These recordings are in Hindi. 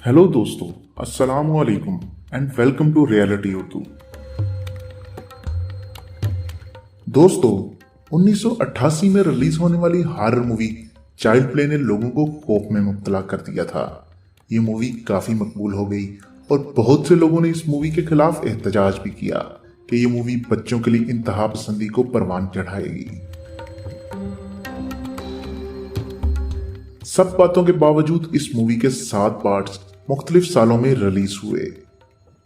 हेलो दोस्तों, अस्सलाम वालेकुम and welcome to reality Urdu. दोस्तों, 1988 में रिलीज होने वाली हॉरर मूवी चाइल्ड प्ले ने लोगों को खौफ में मुब्तला कर दिया था। ये मूवी काफी मकबूल हो गई और बहुत से लोगों ने इस मूवी के खिलाफ एहतजाज भी किया कि ये मूवी बच्चों के लिए इंतहा पसंदी को परवान चढ़ाएगी। सब बातों के बावजूद इस मूवी के 7 पार्ट्स मुख्तलिफ सालों में रिलीज हुए।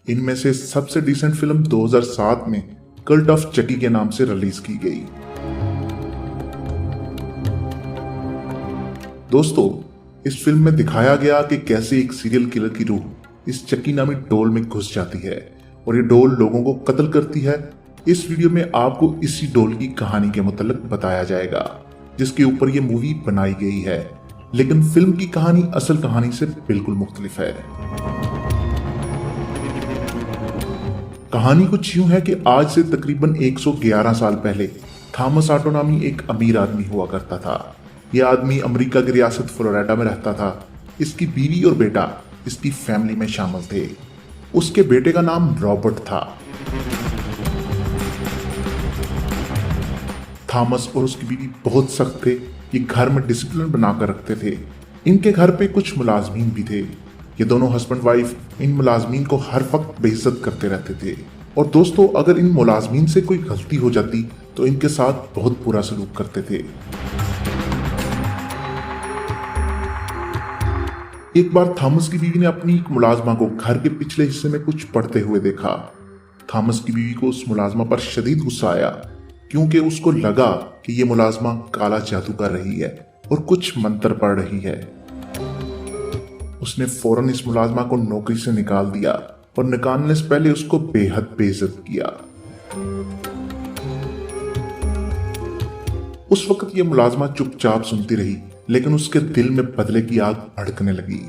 इनमें से सबसे डिसेंट फिल्म 2007 में कल्ट ऑफ चकी के नाम से रिलीज की गई। दोस्तों, इस फिल्म में दिखाया गया कि कैसे एक सीरियल किलर की रूह इस चकी नामी डोल में घुस जाती है और ये डोल लोगों को कत्ल करती है। इस वीडियो में आपको इसी डोल की कहानी के मुतालिक बताया जाएगा जिसके ऊपर ये मूवी बनाई गई है, लेकिन फिल्म की कहानी असल कहानी से बिल्कुल मुख्तलिफ है। कहानी कुछ यूं है कि आज से तकरीबन 111 साल पहले थॉमस ऑटो नामी एक अमीर आदमी हुआ करता था। यह आदमी अमेरिका की रियासत फ्लोरिडा में रहता था। इसकी बीवी और बेटा इसकी फैमिली में शामिल थे। उसके बेटे का नाम रॉबर्ट था। थॉमस और उसकी बीवी बहुत सख्त थे। ये घर में डिसिप्लिन बनाकर रखते थे। इनके घर पे कुछ मुलाजमीन भी थे। ये दोनों हस्बैंड वाइफ इन मुलाजमीन को हर वक्त बेइज्जत करते रहते थे। और दोस्तों, अगर इन मुलाजमीन से कोई गलती हो जाती तो इनके साथ बहुत बुरा सलूक करते थे। एक बार थॉमस की बीवी ने अपनी एक मुलाजमा को घर के पिछले हिस्से में कुछ पढ़ते हुए देखा। थॉमस की बीवी को उस मुलाजमा पर शदीद गुस्सा आया क्योंकि उसको लगा कि ये मुलाजमा काला जादू कर रही है और कुछ मंत्र पढ़ रही है। उसने फौरन इस मुलाजमा को नौकरी से निकाल दिया और निकालने से पहले उसको बेहद बेइज्जत किया। उस वक्त ये मुलाजमा चुपचाप सुनती रही, लेकिन उसके दिल में बदले की आग भड़कने लगी।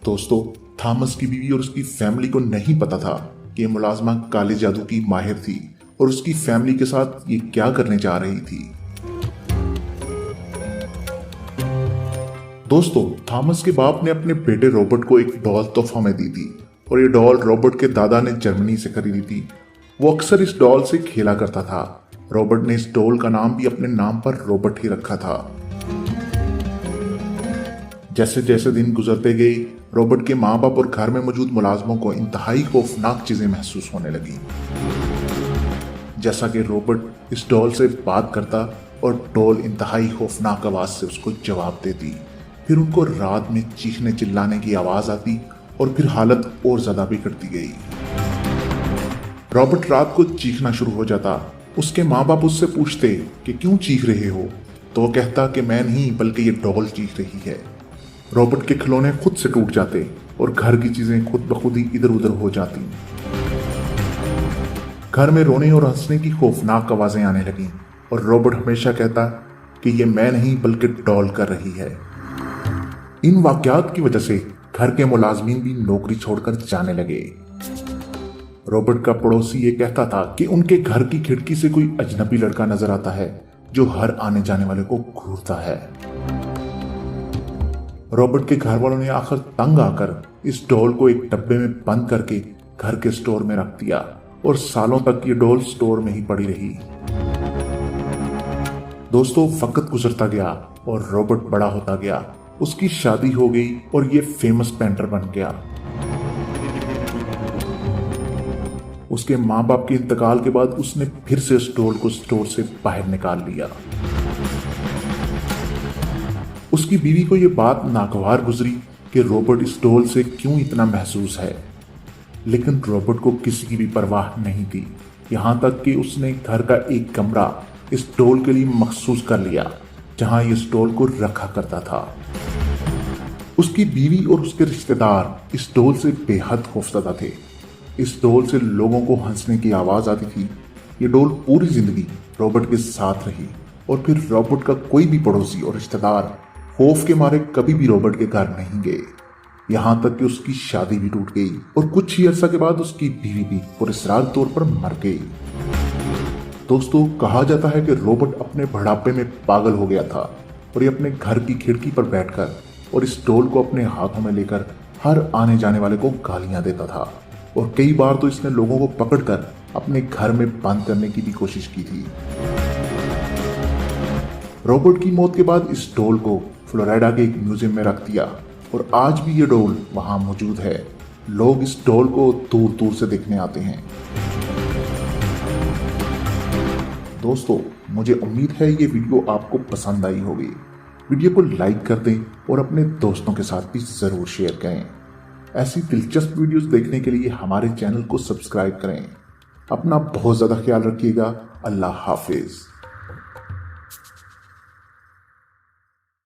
दोस्तों, थॉमस की बीवी और उसकी फैमिली को नहीं पता था कि ये मुलाजमा काले जादू की माहिर थी और उसकी फैमिली के साथ ये क्या करने जा रही थी। दोस्तों, थॉमस के बाप ने अपने बेटे रॉबर्ट को एक डॉल तोहफा में दी थी और ये डॉल रॉबर्ट के दादा ने जर्मनी से खरीदी थी। वो अक्सर इस डॉल से खेला करता था। रॉबर्ट ने इस डॉल का नाम भी अपने नाम पर रॉबर्ट ही रखा था। जैसे जैसे दिन गुजरते गए, रॉबर्ट के माँ बाप और घर में मौजूद मुलाजमों को इंतहाई खौफनाक चीजें महसूस होने लगी। जैसा कि रॉबर्ट इस डॉल से बात करता और डॉल इंतहाई खौफनाक आवाज से उसको जवाब देती। फिर उनको रात में चीखने चिल्लाने की आवाज आती और फिर हालत और ज्यादा बिगड़ती गई। रॉबर्ट रात को चीखना शुरू हो जाता। उसके माँ बाप उससे पूछते कि क्यों चीख रहे हो, तो वो कहता कि मैं नहीं बल्कि ये डॉल चीख रही है। रॉबर्ट के खिलौने खुद से टूट जाते और घर की चीजें खुद ब खुद ही इधर उधर हो जाती। घर में रोने और हंसने की खौफनाक आवाजें आने लगीं और रॉबर्ट हमेशा कहता कि ये मैं नहीं बल्कि डॉल कर रही है। इन वाकयात की वजह से घर के मुलाजमीन भी नौकरी छोड़कर जाने लगे। रॉबर्ट का पड़ोसी ये कहता था कि उनके घर की खिड़की से कोई अजनबी लड़का नजर आता है जो हर आने जाने वाले को घूरता है। रॉबर्ट के घर वालों ने आखिर तंग आकर इस डॉल को एक डब्बे में बंद करके घर के स्टोर में रख दिया और सालों तक ये डॉल स्टोर में ही पड़ी रही। दोस्तों, वक्त गुजरता गया और रॉबर्ट बड़ा होता गया। उसकी शादी हो गई और ये फेमस पेंटर बन गया। उसके माँ बाप के इंतकाल के बाद उसने फिर से उस डॉल को स्टोर से बाहर निकाल लिया। उसकी बीवी को यह बात नागवार गुजरी कि रॉबर्ट इस डॉल से क्यों इतना महसूस है, लेकिन रॉबर्ट को किसी की भी परवाह नहीं थी। यहां तक कि उसने घर का एक कमरा इस डॉल के लिए मखसूस कर लिया जहां इस डॉल को रखा करता था। उसकी बीवी और उसके रिश्तेदार इस डॉल से बेहद खौफजदा थे। इस डॉल से लोगों को हंसने की आवाज आती थी। ये डॉल पूरी जिंदगी रॉबर्ट के साथ रही और फिर रॉबर्ट का कोई भी पड़ोसी और रिश्तेदार खौफ के मारे कभी भी रॉबर्ट के घर नहीं गए। यहां तक कि उसकी शादी भी टूट गई और कुछ ही अरसा के बाद उसकी बीवी भी पुरस्राग तौर पर मर गई। दोस्तों, कहा जाता है कि रॉबर्ट अपने बुढ़ापे में पागल हो गया था और ये अपने घर की खिड़की पर बैठकर और इस डॉल को अपने हाथों में लेकर हर आने जाने वाले को गालियां देता था और कई बार तो इसने लोगों को पकड़कर अपने घर में बंद करने की भी कोशिश की थी। रॉबर्ट की मौत के बाद इस डॉल को फ्लोरिडा के एक म्यूजियम में रख दिया और आज भी ये डॉल वहां मौजूद है। लोग इस डॉल को दूर दूर से देखने आते हैं। दोस्तों, मुझे उम्मीद है ये वीडियो आपको पसंद आई होगी। वीडियो को लाइक कर दें और अपने दोस्तों के साथ भी जरूर शेयर करें। ऐसी दिलचस्प वीडियोस देखने के लिए हमारे चैनल को सब्सक्राइब करें। अपना बहुत ज्यादा ख्याल रखिएगा। अल्लाह हाफिज।